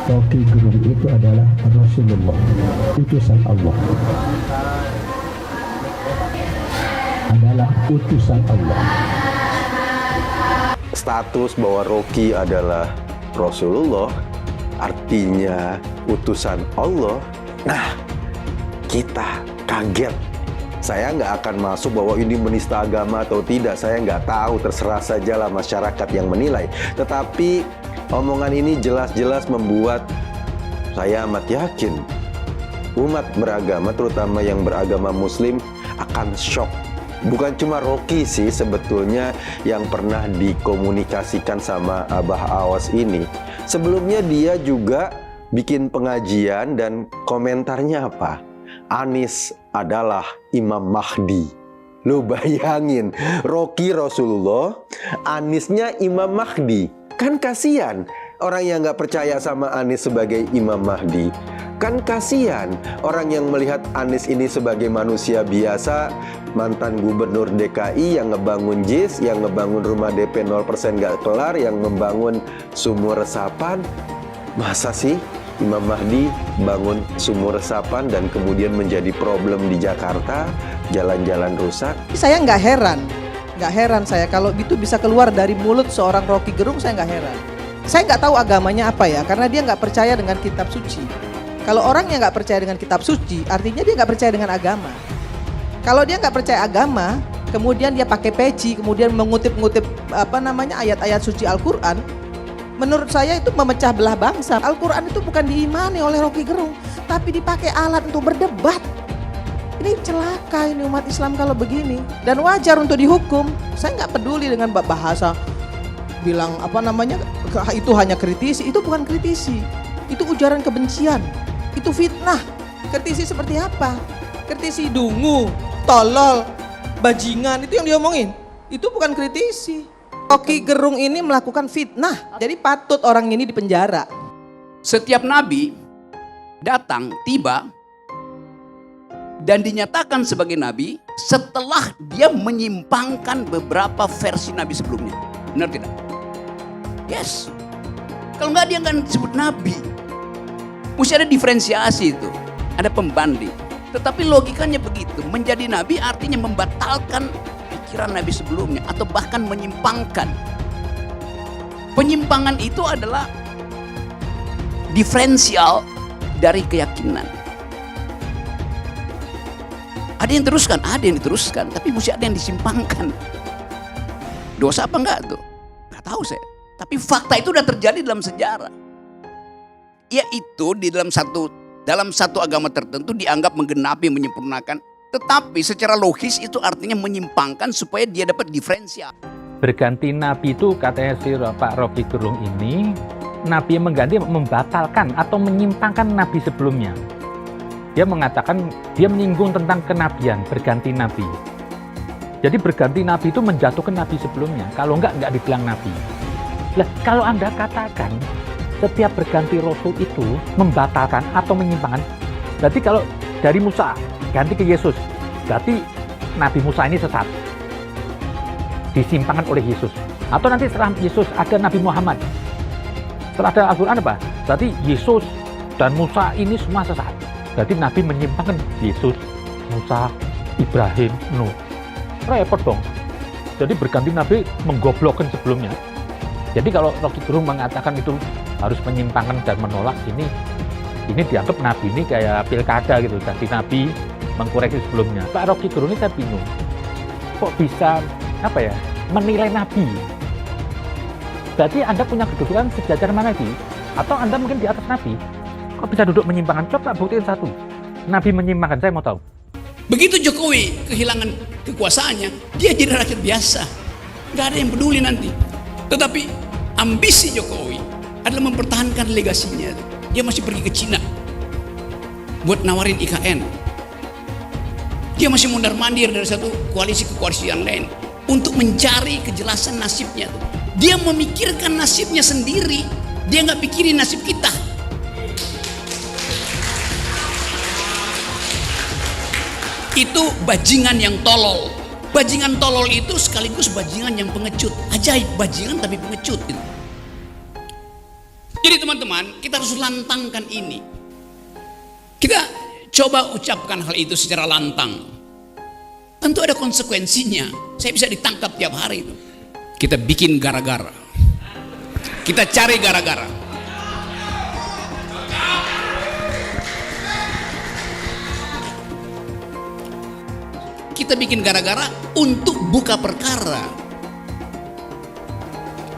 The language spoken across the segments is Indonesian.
Rocky Gerung itu adalah Rasulullah, utusan Allah. Adalah utusan Allah. Status bahwa Rocky adalah Rasulullah artinya utusan Allah. Nah, kita kaget. Saya nggak akan masuk bahwa ini menista agama atau tidak. Saya nggak tahu, terserah sajalah masyarakat yang menilai. Tetapi omongan ini jelas-jelas membuat saya amat yakin umat beragama, terutama yang beragama Muslim, akan shock. Bukan cuma Rocky sih sebetulnya yang pernah dikomunikasikan sama Abah Awas ini. Sebelumnya dia juga bikin pengajian dan komentarnya apa? Anies adalah Imam Mahdi. Lu bayangin, Rocky Rasulullah, Aniesnya Imam Mahdi. Kan kasihan orang yang nggak percaya sama Anies sebagai Imam Mahdi. Kan kasihan orang yang melihat Anies ini sebagai manusia biasa, mantan gubernur DKI yang ngebangun JIS, yang ngebangun rumah DP 0% nggak kelar, yang membangun sumur resapan. Masa sih Imam Mahdi bangun sumur resapan dan kemudian menjadi problem di Jakarta, jalan-jalan rusak? Saya nggak heran saya kalau itu bisa keluar dari mulut seorang Rocky Gerung, saya nggak heran. Saya nggak tahu agamanya apa ya, karena dia nggak percaya dengan kitab suci. Kalau orang yang nggak percaya dengan kitab suci, artinya dia nggak percaya dengan agama. Kalau dia nggak percaya agama, kemudian dia pakai peci, kemudian mengutip-ngutip ayat-ayat suci Al-Quran, menurut saya itu memecah belah bangsa. Al-Quran itu bukan diimani oleh Rocky Gerung, tapi dipakai alat untuk berdebat. Ini celaka ini umat Islam kalau begini. Dan wajar untuk dihukum. Saya nggak peduli dengan bahasa bilang itu hanya kritisi. Itu bukan kritisi, itu ujaran kebencian, itu fitnah. Kritisi seperti apa? Kritisi dungu, tolol, bajingan, itu yang diomongin. Itu bukan kritisi. Rocky Gerung ini melakukan fitnah, jadi patut orang ini dipenjara. Setiap nabi datang, tiba, dan dinyatakan sebagai nabi setelah dia menyimpangkan beberapa versi nabi sebelumnya. Benar tidak? Yes. Kalau enggak dia nggak disebut nabi. Mesti ada diferensiasi itu, ada pembanding. Tetapi logikanya begitu, menjadi nabi artinya membatalkan pikiran nabi sebelumnya atau bahkan menyimpangkan. Penyimpangan itu adalah diferensial dari keyakinan. Ada yang teruskan, ada yang diteruskan, tapi mesti ada yang disimpangkan. Dosa apa enggak tuh? Enggak tahu saya. Tapi fakta itu sudah terjadi dalam sejarah. Yaitu di dalam satu agama tertentu dianggap menggenapi, menyempurnakan. Tetapi secara logis itu artinya menyimpangkan supaya dia dapat diferensial. Berganti nabi itu katanya si Pak Rocky Gerung ini, nabi yang mengganti membatalkan atau menyimpangkan nabi sebelumnya. Dia mengatakan, dia menyinggung tentang kenabian, berganti nabi. Jadi berganti nabi itu menjatuhkan nabi sebelumnya, kalau enggak dibilang nabi. Nah, kalau Anda katakan setiap berganti rasul itu membatalkan atau menyimpangkan, berarti kalau dari Musa ganti ke Yesus, berarti Nabi Musa ini sesat, disimpangkan oleh Yesus. Atau nanti setelah Yesus ada Nabi Muhammad, setelah ada Al-Quran apa? Berarti Yesus dan Musa ini semua sesat. Berarti Nabi menyimpangkan Yesus, Musa, Ibrahim, Nuh. Repot dong. Jadi berganti Nabi menggoblokkan sebelumnya. Jadi kalau Rocky Gerung mengatakan itu harus menyimpangkan dan menolak, ini dianggap Nabi ini kayak pilkada gitu. Jadi Nabi mengkoreksi sebelumnya. Pak Rocky Gerung ini saya bingung. Kok bisa menilai Nabi? Berarti Anda punya kedudukan sejajar mana Nabi? Atau Anda mungkin di atas Nabi? Kok bisa duduk menyimpangkan? Coba buktiin satu. Nabi menyimpangkan, saya mau tahu. Begitu Jokowi kehilangan kekuasaannya, dia jadi rakyat biasa. Gak ada yang peduli nanti. Tetapi ambisi Jokowi adalah mempertahankan legasinya. Dia masih pergi ke Cina buat nawarin IKN. Dia masih mondar-mandir dari satu koalisi ke koalisi yang lain untuk mencari kejelasan nasibnya. Dia memikirkan nasibnya sendiri. Dia nggak pikirin nasib kita. Itu bajingan yang tolol. Bajingan tolol itu sekaligus bajingan yang pengecut. Ajaib, bajingan tapi pengecut gitu. Jadi teman-teman, kita harus lantangkan ini. Kita coba ucapkan hal itu secara lantang. Tentu ada konsekuensinya. Saya bisa ditangkap tiap hari itu. Kita bikin gara-gara. Kita cari gara-gara. Kita bikin gara-gara untuk buka perkara.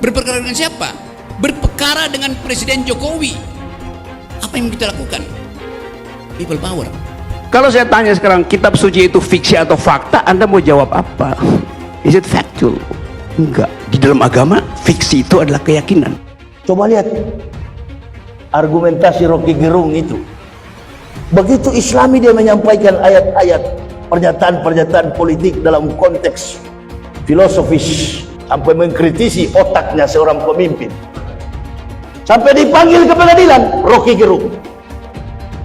Berperkara dengan siapa? Berperkara dengan Presiden Jokowi. Apa yang kita lakukan? People power. Kalau saya tanya sekarang, kitab suci itu fiksi atau fakta, Anda mau jawab apa? Is it factual? Enggak. Di dalam agama, fiksi itu adalah keyakinan. Coba lihat argumentasi Rocky Gerung itu. Begitu Islami dia menyampaikan ayat-ayat, pernyataan-pernyataan politik dalam konteks filosofis, sampai mengkritisi otaknya seorang pemimpin. Sampai dipanggil ke pengadilan, Rocky Gerung.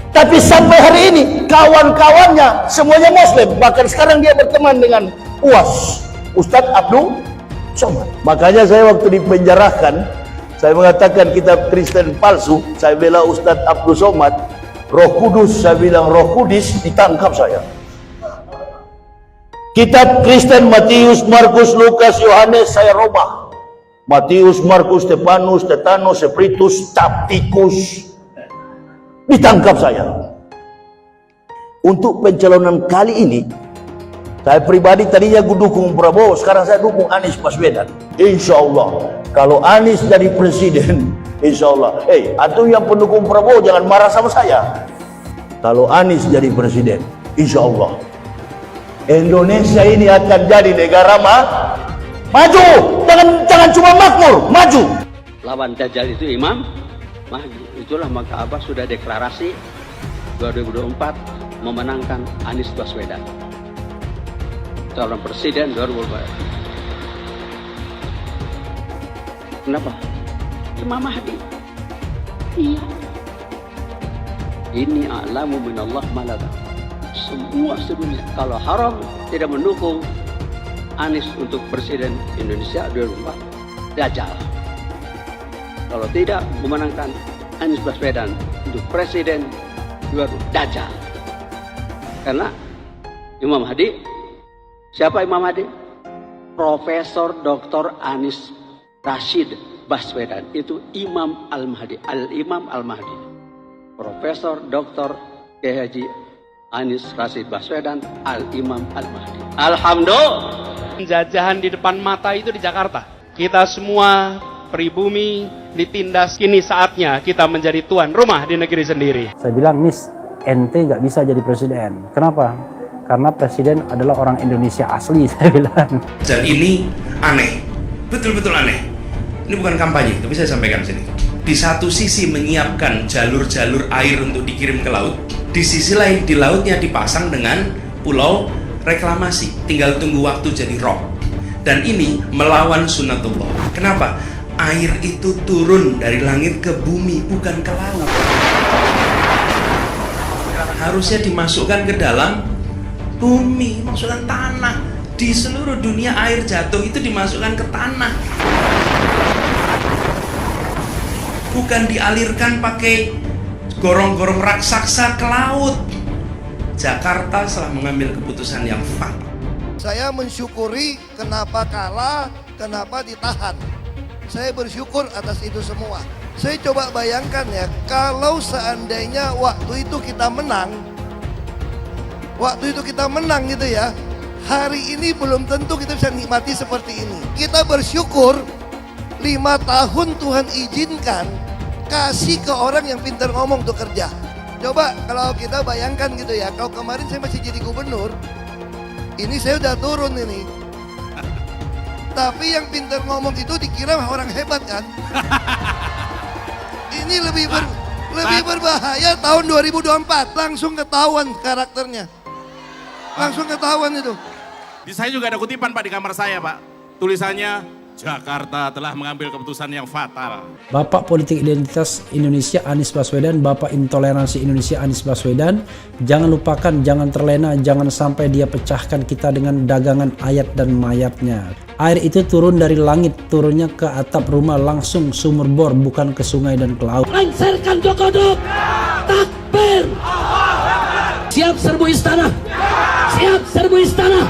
Tapi sampai hari ini kawan-kawannya semuanya Muslim. Bahkan sekarang dia berteman dengan UAS, Ustadz Abdul Somad. Makanya saya waktu dipenjarakan, saya mengatakan kitab Kristen palsu. Saya bela Ustadz Abdul Somad. Roh Kudus, saya bilang Roh Kudus, ditangkap saya. Kitab Kristen Matius, Markus, Lukas, Yohanes saya robah. Matius, Markus, Stefanus, Stetanus, Spiritus, Tikus. Ditangkap saya. Untuk pencalonan kali ini, saya pribadi tadinya dukung Prabowo, sekarang saya dukung Anies Baswedan. Insya Allah, kalau Anies jadi presiden, insya Allah. Atau yang pendukung Prabowo jangan marah sama saya. Kalau Anies jadi presiden, insya Allah, Indonesia ini akan jadi negara maju. Jangan cuma makmur, maju. Lawan Dajjal itu Imam Mahdi. Itulah maka Abah sudah deklarasi 2024 memenangkan Anies Baswedan calon presiden 2024. Kenapa? Imam Mahdi. Iya. Ini a'lamu minallah malada. Semua sedunia kalau haram tidak mendukung Anies untuk presiden Indonesia 2024, Dajjal. Kalau tidak memenangkan Anies Baswedan untuk presiden 2024, Dajjal. Karena Imam Mahdi, siapa Imam Mahdi? Profesor Dr. Anies Rashid Baswedan, itu Imam Al-Mahdi, Al-Imam Al-Mahdi. Profesor Dr. Haji Anies Rashid Baswedan, Al-Imam Al-Mahdi. Alhamdulillah. Penjajahan di depan mata itu di Jakarta. Kita semua pribumi ditindas. Kini saatnya kita menjadi tuan rumah di negeri sendiri. Saya bilang, Miss, ente nggak bisa jadi presiden. Kenapa? Karena presiden adalah orang Indonesia asli, saya bilang. Dan ini aneh, betul-betul aneh. Ini bukan kampanye, tapi saya sampaikan sini. Di satu sisi menyiapkan jalur-jalur air untuk dikirim ke laut, di sisi lain di lautnya dipasang dengan pulau reklamasi, tinggal tunggu waktu jadi rock. Dan ini melawan sunnatullah. Kenapa? Air itu turun dari langit ke bumi, bukan ke laut. Harusnya dimasukkan ke dalam bumi, masukkan tanah. Di seluruh dunia air jatuh itu dimasukkan ke tanah, bukan dialirkan pakai gorong-gorong raksasa ke laut. Jakarta telah mengambil keputusan yang fatal. Saya mensyukuri kenapa kalah, kenapa ditahan. Saya bersyukur atas itu semua. Saya coba bayangkan ya, kalau seandainya waktu itu kita menang gitu ya, hari ini belum tentu kita bisa nikmati seperti ini. Kita bersyukur 5 tahun Tuhan izinkan kasih ke orang yang pintar ngomong untuk kerja. Coba kalau kita bayangkan gitu ya, kalau kemarin saya masih jadi gubernur, ini saya udah turun ini. Tapi yang pintar ngomong itu dikira orang hebat kan? Ini lebih berbahaya tahun 2024, langsung ketahuan karakternya. Langsung ketahuan itu. Di saya juga ada kutipan Pak di kamar saya Pak. Tulisannya, Jakarta telah mengambil keputusan yang fatal. Bapak politik identitas Indonesia Anies Baswedan, Bapak intoleransi Indonesia Anies Baswedan. Jangan lupakan, jangan terlena, jangan sampai dia pecahkan kita dengan dagangan ayat dan mayatnya. Air itu turun dari langit, turunnya ke atap rumah langsung sumur bor, bukan ke sungai dan ke laut. Lengserkan Jokodok, takbir. Siap serbu istana, siap serbu istana,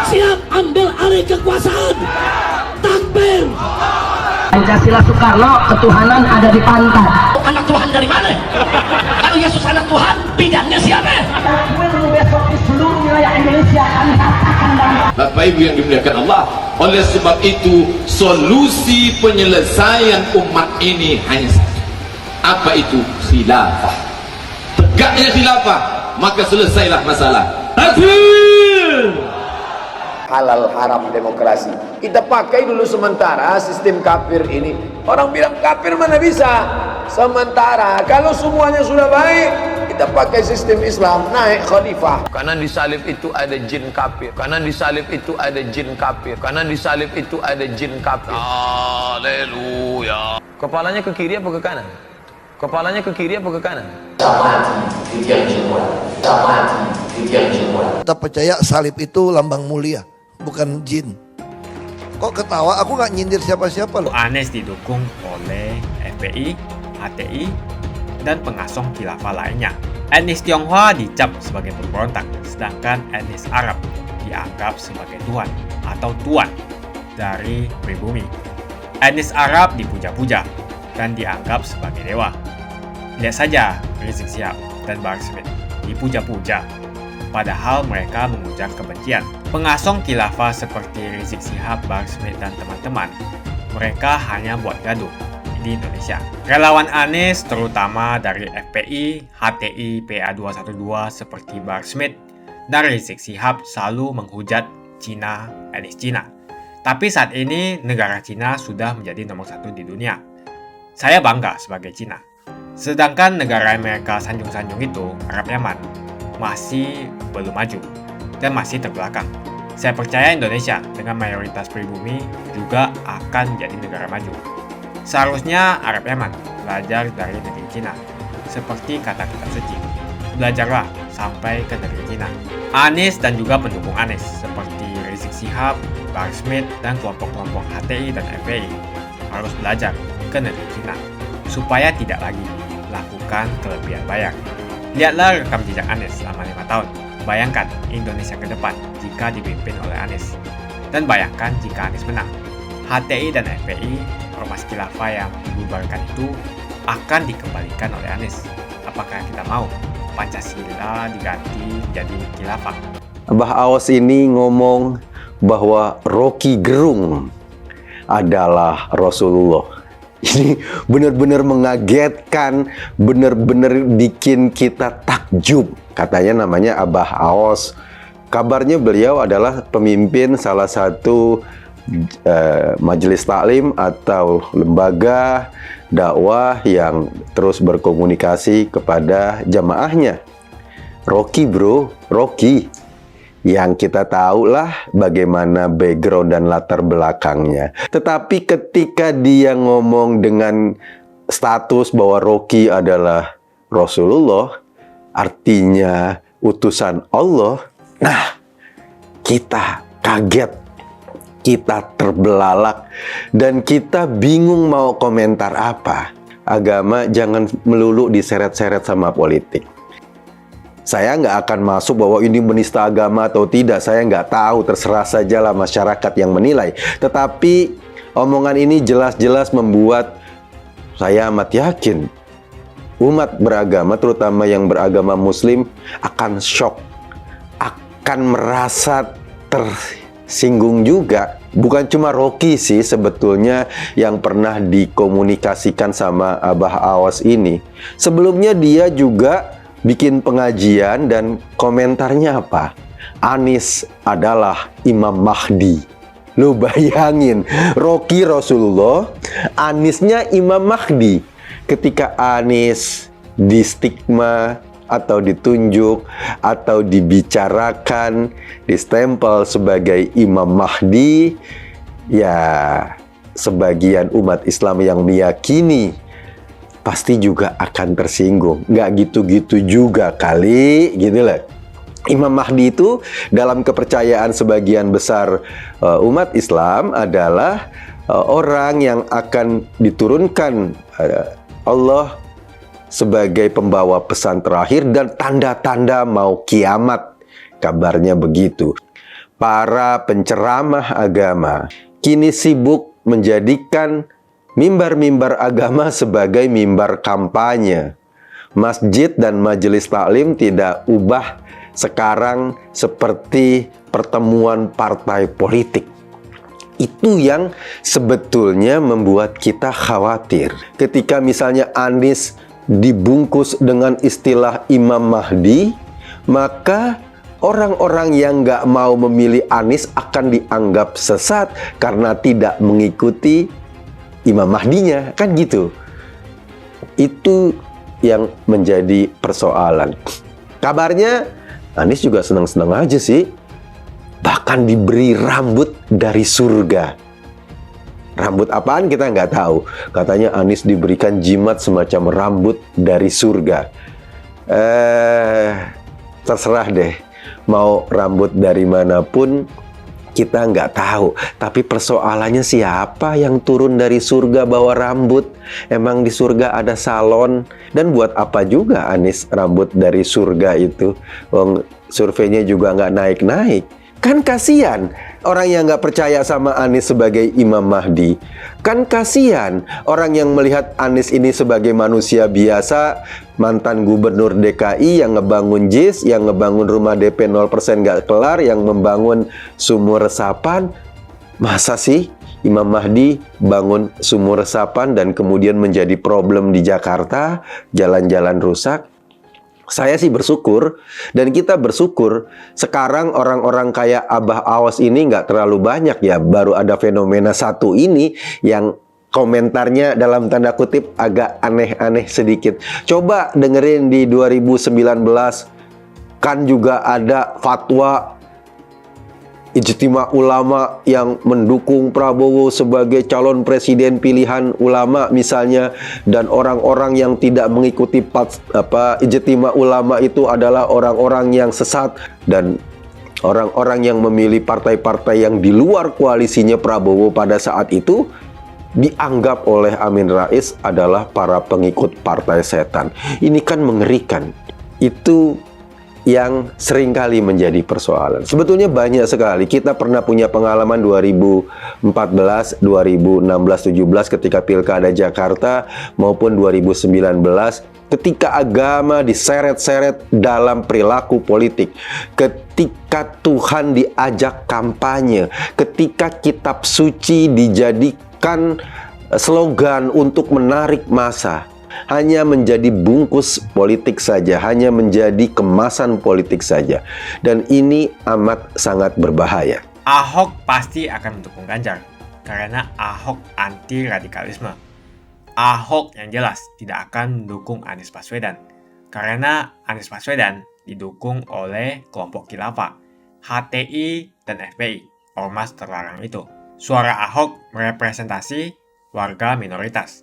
siap ambil alih kekuasaan. Takbir. Pancasila Soekarno, ketuhanan ada di pantat. Anak Tuhan dari mana? Kalau Yesus anak Tuhan, bidangnya siapa? Takbir besok di seluruh wilayah Indonesia kami katakan dalam. Bapak Ibu yang dimuliakan Allah, oleh sebab itu solusi penyelesaian umat ini hanya satu. Apa itu? Khilafah. Tegaknya khilafah, maka selesailah masalah. Takbir. Halal haram demokrasi. Kita pakai dulu sementara sistem kafir ini. Orang bilang kafir mana bisa. Sementara kalau semuanya sudah baik, kita pakai sistem Islam, naik khalifah. Karena di salib itu ada jin kafir. Karena di salib itu ada jin kafir. Karena di salib itu ada jin kafir. Haleluya. Kepalanya ke kiri apa ke kanan? Kepalanya ke kiri apa ke kanan? Kita percaya salib itu lambang mulia, bukan jin. Kok ketawa? Aku nggak nyindir siapa-siapa loh. Anies didukung oleh FPI, HTI, dan pengasong khilafah lainnya. Etnis Tionghoa dicap sebagai pemberontak, sedangkan etnis Arab dianggap sebagai tuan atau tuan dari pribumi. Etnis Arab dipuja-puja dan dianggap sebagai dewa. Lihat saja Rizik Syihab dan Bahar Smith dipuja-puja, padahal mereka mengujar kebencian. Pengasong khilafah seperti Rizik Syihab, Bahar Smith, dan teman-teman, mereka hanya buat gaduh di Indonesia. Relawan Anies, terutama dari FPI, HTI, PA212 seperti Bahar Smith dan Rizik Syihab selalu menghujat Cina, etnis Cina. Tapi saat ini negara Cina sudah menjadi nomor 1 di dunia. Saya bangga sebagai Cina. Sedangkan negara yang mereka sanjung-sanjung itu, Arab Yaman, masih belum maju dan masih terbelakang. Saya percaya Indonesia dengan mayoritas pribumi juga akan menjadi negara maju. Seharusnya Arab Yaman belajar dari negeri Cina, seperti kata kitab suci. Belajarlah sampai ke negeri Cina. Anies dan juga pendukung Anies seperti Rizik Syihab, Bahar Smith, dan kelompok-kelompok HTI dan FPI harus belajar ke negeri Cina supaya tidak lagi lakukan kelebihan bayar. Lihatlah rekam jejak Anies selama 5 tahun. Bayangkan Indonesia ke depan jika dipimpin oleh Anies. Dan bayangkan jika Anies menang. HTI dan FPI, ormas khilafah yang dibubarkan itu akan dikembalikan oleh Anies. Apakah kita mau Pancasila diganti jadi khilafah? Abah Aos ini ngomong bahwa Rocky Gerung adalah Rasulullah. Ini benar-benar mengagetkan, benar-benar bikin kita takjub. Katanya namanya Abah Aos. Kabarnya beliau adalah pemimpin salah satu majelis taklim atau lembaga dakwah yang terus berkomunikasi kepada jamaahnya. Rocky bro, Rocky. Yang kita tahu lah bagaimana background dan latar belakangnya. Tetapi ketika dia ngomong dengan status bahwa Rocky adalah Rasulullah, artinya utusan Allah, nah kita kaget, kita terbelalak, dan kita bingung mau komentar apa. Agama jangan melulu diseret-seret sama politik. Saya nggak akan masuk bahwa ini menista agama atau tidak. Saya nggak tahu, terserah sajalah masyarakat yang menilai. Tetapi omongan ini jelas-jelas membuat saya amat yakin umat beragama, terutama yang beragama Muslim, akan shock, akan merasa tersinggung juga. Bukan cuma Rocky sih sebetulnya yang pernah dikomunikasikan sama Abah Aos ini. Sebelumnya dia juga bikin pengajian dan komentarnya apa? Anies adalah Imam Mahdi. Lu bayangin, Rocky Rasulullah, Aniesnya Imam Mahdi. Ketika Anies distigma atau ditunjuk atau dibicarakan, distempel sebagai Imam Mahdi, ya sebagian umat Islam yang meyakini pasti juga akan tersinggung. Nggak gitu-gitu juga kali, gitu lah. Imam Mahdi itu dalam kepercayaan sebagian besar umat Islam adalah orang yang akan diturunkan Allah sebagai pembawa pesan terakhir dan tanda-tanda mau kiamat. Kabarnya begitu. Para penceramah agama kini sibuk menjadikan mimbar-mimbar agama sebagai mimbar kampanye. Masjid dan majelis taklim tidak ubah sekarang seperti pertemuan partai politik. Itu yang sebetulnya membuat kita khawatir. Ketika misalnya Anies dibungkus dengan istilah Imam Mahdi, maka orang-orang yang nggak mau memilih Anies akan dianggap sesat karena tidak mengikuti Imam Mahdinya, kan gitu. Itu yang menjadi persoalan. Kabarnya Anies juga senang-senang aja sih. Bahkan diberi rambut dari surga. Rambut apaan kita nggak tahu. Katanya Anies diberikan jimat semacam rambut dari surga. Terserah deh. Mau rambut dari manapun kita nggak tahu. Tapi persoalannya siapa yang turun dari surga bawa rambut? Emang di surga ada salon? Dan buat apa juga Anies rambut dari surga itu? Wong surveinya juga nggak naik-naik. Kan kasihan orang yang nggak percaya sama Anies sebagai Imam Mahdi. Kan kasihan orang yang melihat Anies ini sebagai manusia biasa, mantan gubernur DKI yang ngebangun JIS, yang ngebangun rumah DP 0% nggak kelar, yang membangun sumur resapan. Masa sih Imam Mahdi bangun sumur resapan dan kemudian menjadi problem di Jakarta, jalan-jalan rusak? Saya sih bersyukur, dan kita bersyukur sekarang orang-orang kayak Abah Awas ini nggak terlalu banyak ya. Baru ada fenomena satu ini yang komentarnya dalam tanda kutip agak aneh-aneh sedikit. Coba dengerin di 2019, kan juga ada fatwa Ijtima ulama yang mendukung Prabowo sebagai calon presiden pilihan ulama misalnya, dan orang-orang yang tidak mengikuti Ijtima ulama itu adalah orang-orang yang sesat, dan orang-orang yang memilih partai-partai yang di luar koalisinya Prabowo pada saat itu dianggap oleh Amin Rais adalah para pengikut partai setan. Ini kan mengerikan. Itu yang seringkali menjadi persoalan. Sebetulnya banyak sekali. Kita pernah punya pengalaman 2014, 2016, 17 ketika Pilkada Jakarta maupun 2019 ketika agama diseret-seret dalam perilaku politik. Ketika Tuhan diajak kampanye, ketika kitab suci dijadikan slogan untuk menarik massa. Hanya menjadi bungkus politik saja, hanya menjadi kemasan politik saja. Dan ini amat sangat berbahaya. Ahok pasti akan mendukung Ganjar, karena Ahok anti radikalisme. Ahok yang jelas tidak akan mendukung Anies Baswedan, karena Anies Baswedan didukung oleh kelompok khilafah, HTI dan FPI, ormas terlarang itu. Suara Ahok merepresentasi warga minoritas,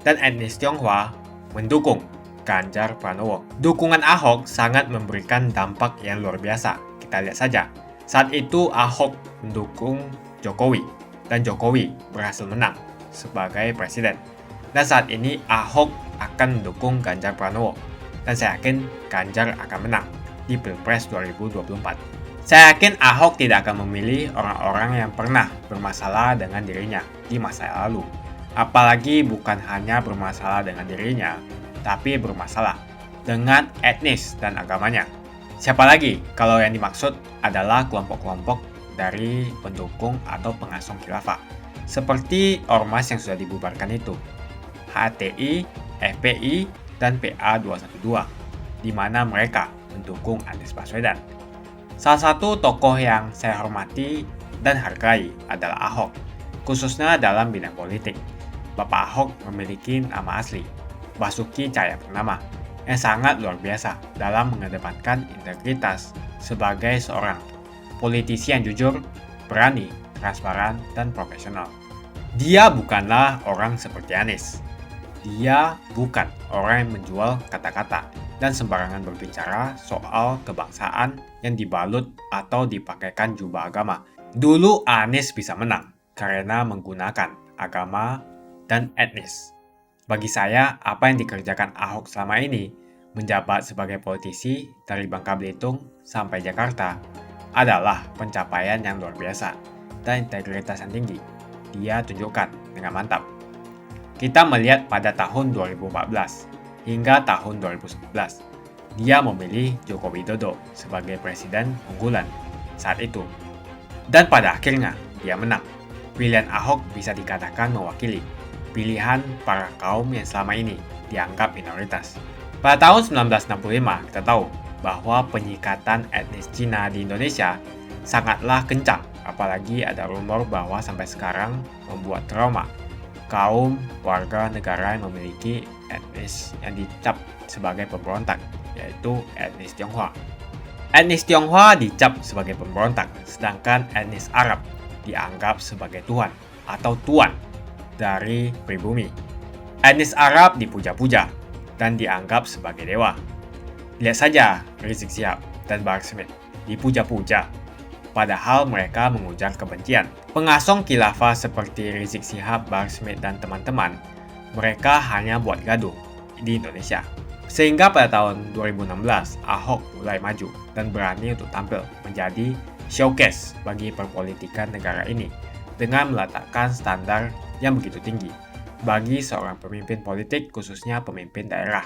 dan etnis Tionghoa mendukung Ganjar Pranowo. Dukungan Ahok sangat memberikan dampak yang luar biasa. Kita lihat saja. Saat itu Ahok mendukung Jokowi, dan Jokowi berhasil menang sebagai presiden. Dan saat ini Ahok akan mendukung Ganjar Pranowo, dan saya yakin Ganjar akan menang di Pilpres 2024. Saya yakin Ahok tidak akan memilih orang-orang yang pernah bermasalah dengan dirinya di masa lalu. Apalagi bukan hanya bermasalah dengan dirinya, tapi bermasalah dengan etnis dan agamanya. Siapa lagi kalau yang dimaksud adalah kelompok-kelompok dari pendukung atau pengasong khilafah, seperti ormas yang sudah dibubarkan itu, HTI, FPI, dan PA212, di mana mereka mendukung Anies Baswedan. Salah satu tokoh yang saya hormati dan hargai adalah Ahok, khususnya dalam bidang politik. Bapak Ahok memiliki nama asli, Basuki Cahayapurnama, yang sangat luar biasa dalam mengedepankan integritas sebagai seorang politisi yang jujur, berani, transparan, dan profesional. Dia bukanlah orang seperti Anies. Dia bukan orang yang menjual kata-kata dan sembarangan berbicara soal kebangsaan yang dibalut atau dipakaikan jubah agama. Dulu Anies bisa menang karena menggunakan agama dan etnis. Bagi saya, apa yang dikerjakan Ahok selama ini, menjabat sebagai politisi dari Bangka Belitung sampai Jakarta, adalah pencapaian yang luar biasa dan integritas yang tinggi. Dia tunjukkan dengan mantap. Kita melihat pada tahun 2014 hingga tahun 2011, dia memilih Joko Widodo sebagai presiden unggulan saat itu. Dan pada akhirnya, dia menang. Pilihan Ahok bisa dikatakan mewakili pilihan para kaum yang selama ini dianggap minoritas. Pada tahun 1965, kita tahu bahwa penyikatan etnis Cina di Indonesia sangatlah kencang, apalagi ada rumor bahwa sampai sekarang membuat trauma kaum warga negara yang memiliki etnis yang dicap sebagai pemberontak, yaitu etnis Tionghoa. Etnis Tionghoa dicap sebagai pemberontak, sedangkan etnis Arab dianggap sebagai tuhan atau tuan dari pribumi. Etnis Arab dipuja-puja dan dianggap sebagai dewa. Lihat saja Rizik Syihab dan Bahar Smith dipuja-puja, padahal mereka mengujar kebencian. Pengasong khilafah seperti Rizik Syihab, Bahar Smith, dan teman-teman, mereka hanya buat gaduh di Indonesia. Sehingga pada tahun 2016, Ahok mulai maju dan berani untuk tampil menjadi showcase bagi perpolitikan negara ini dengan meletakkan standar yang begitu tinggi bagi seorang pemimpin politik, khususnya pemimpin daerah.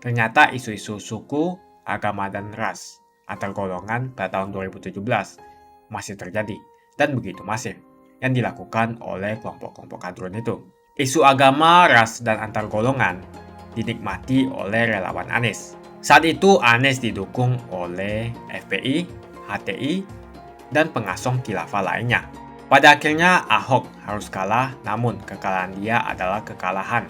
Ternyata isu-isu suku, agama, dan ras antar golongan pada tahun 2017 masih terjadi dan begitu masif yang dilakukan oleh kelompok-kelompok kadrun itu. Isu agama, ras, dan antar golongan dinikmati oleh relawan Anies. Saat itu Anies didukung oleh FPI, HTI, dan pengasong khilafah lainnya. Pada akhirnya Ahok harus kalah, namun kekalahan dia adalah kekalahan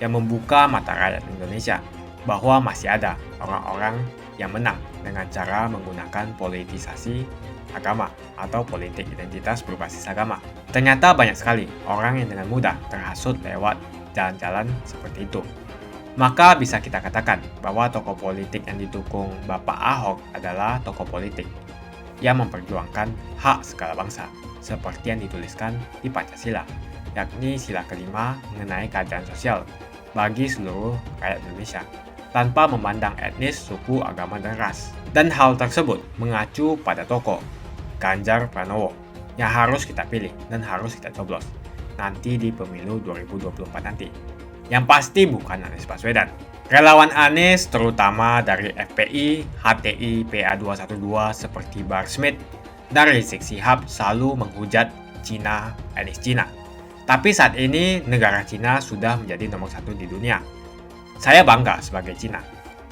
yang membuka mata rakyat Indonesia bahwa masih ada orang-orang yang menang dengan cara menggunakan politisasi agama atau politik identitas berbasis agama. Ternyata banyak sekali orang yang dengan mudah terhasut lewat jalan-jalan seperti itu. Maka bisa kita katakan bahwa tokoh politik yang didukung Bapak Ahok adalah tokoh politik yang memperjuangkan hak segala bangsa, seperti yang dituliskan di Pancasila, yakni sila kelima mengenai keadilan sosial bagi seluruh rakyat Indonesia, tanpa memandang etnis, suku, agama, dan ras. Dan hal tersebut mengacu pada tokoh Ganjar Pranowo yang harus kita pilih dan harus kita coblos nanti di pemilu 2024 nanti. Yang pasti bukan Anies Baswedan. Relawan Anies terutama dari FPI, HTI, PA212 seperti Bahar Smith dan Rizik Syihab selalu menghujat Cina, etnis Cina. Tapi saat ini negara Cina sudah menjadi nomor 1 di dunia. Saya bangga sebagai Cina.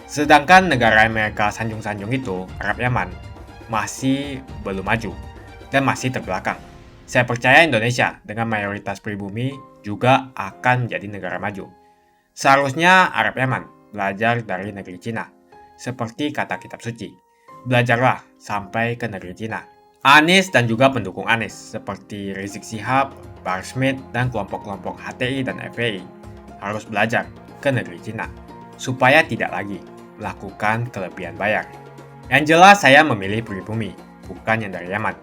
Sedangkan negara yang mereka sanjung-sanjung itu, Arab Yaman, masih belum maju dan masih terbelakang. Saya percaya Indonesia dengan mayoritas pribumi juga akan menjadi negara maju. Seharusnya Arab Yaman belajar dari negeri Cina. Seperti kata kitab suci, belajarlah sampai ke negeri Cina. Anies dan juga pendukung Anies seperti Rizik Syihab, Bahar Smith, dan kelompok-kelompok HTI dan FPI harus belajar ke negeri Cina supaya tidak lagi melakukan kelebihan bayar. Yang jelas saya memilih pribumi, bukan yang dari Yaman.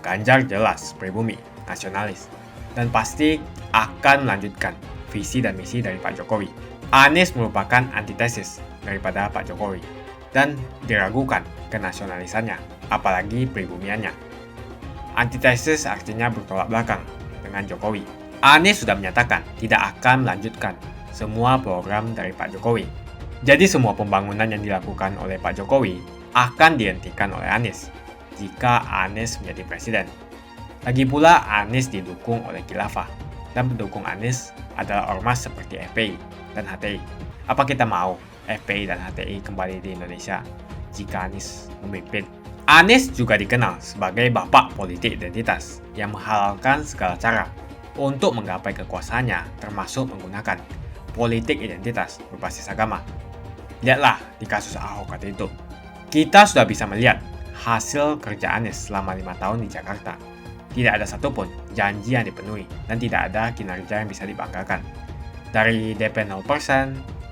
Ganjar jelas pribumi, nasionalis, dan pasti akan melanjutkan visi dan misi dari Pak Jokowi. Anies merupakan antitesis daripada Pak Jokowi dan diragukan kenasionalisannya, apalagi pribumiannya. Antitesis artinya bertolak belakang dengan Jokowi. Anies sudah menyatakan tidak akan melanjutkan semua program dari Pak Jokowi. Jadi semua pembangunan yang dilakukan oleh Pak Jokowi akan dihentikan oleh Anies jika Anies menjadi presiden. Lagi pula Anies didukung oleh khilafah dan pendukung Anies adalah ormas seperti FPI dan HTI. Apa kita mau FPI dan HTI kembali di Indonesia jika Anies memimpin? Anies juga dikenal sebagai bapak politik identitas yang menghalalkan segala cara untuk menggapai kekuasaannya, termasuk menggunakan politik identitas berbasis agama. Lihatlah di kasus Ahok waktu itu. Kita sudah bisa melihat hasil kerja Anies selama 5 tahun di Jakarta. Tidak ada satupun janji yang dipenuhi dan tidak ada kinerja yang bisa dibanggakan. Dari DP 0%,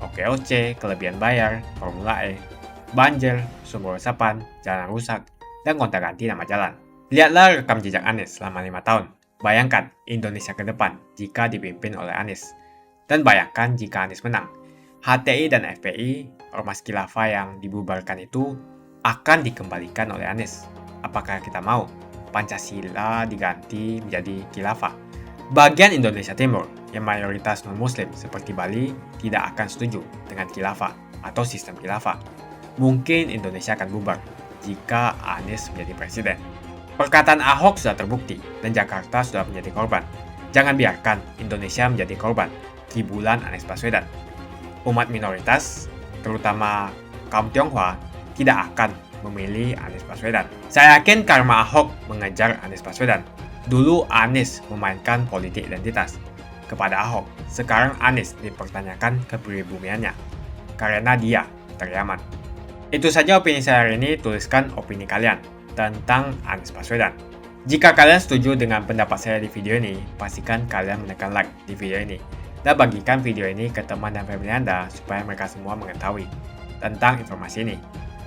OKOC, kelebihan bayar, Formula E, banjir, sumber resapan, jalan rusak, dan gonta-ganti nama jalan. Lihatlah rekam jejak Anies selama 5 tahun. Bayangkan Indonesia ke depan jika dipimpin oleh Anies. Dan bayangkan jika Anies menang. HTI dan FPI, ormas khilafah yang dibubarkan itu akan dikembalikan oleh Anies. Apakah kita mau Pancasila diganti menjadi khilafah? Bagian Indonesia Timur yang mayoritas non-muslim seperti Bali tidak akan setuju dengan khilafah atau sistem khilafah. Mungkin Indonesia akan bubar jika Anies menjadi presiden. Perkataan Ahok sudah terbukti dan Jakarta sudah menjadi korban. Jangan biarkan Indonesia menjadi korban kibulan Anies Baswedan. Umat minoritas, terutama kaum Tionghoa, tidak akan memilih Anies Baswedan. Saya yakin karma Ahok mengejar Anies Baswedan. Dulu Anies memainkan politik identitas kepada Ahok. Sekarang Anies dipertanyakan kepribumiannya karena dia teriaman. Itu saja opini saya hari ini. Tuliskan opini kalian tentang Anies Baswedan. Jika kalian setuju dengan pendapat saya di video ini, pastikan kalian menekan like di video ini. Dan bagikan video ini ke teman dan family Anda supaya mereka semua mengetahui tentang informasi ini.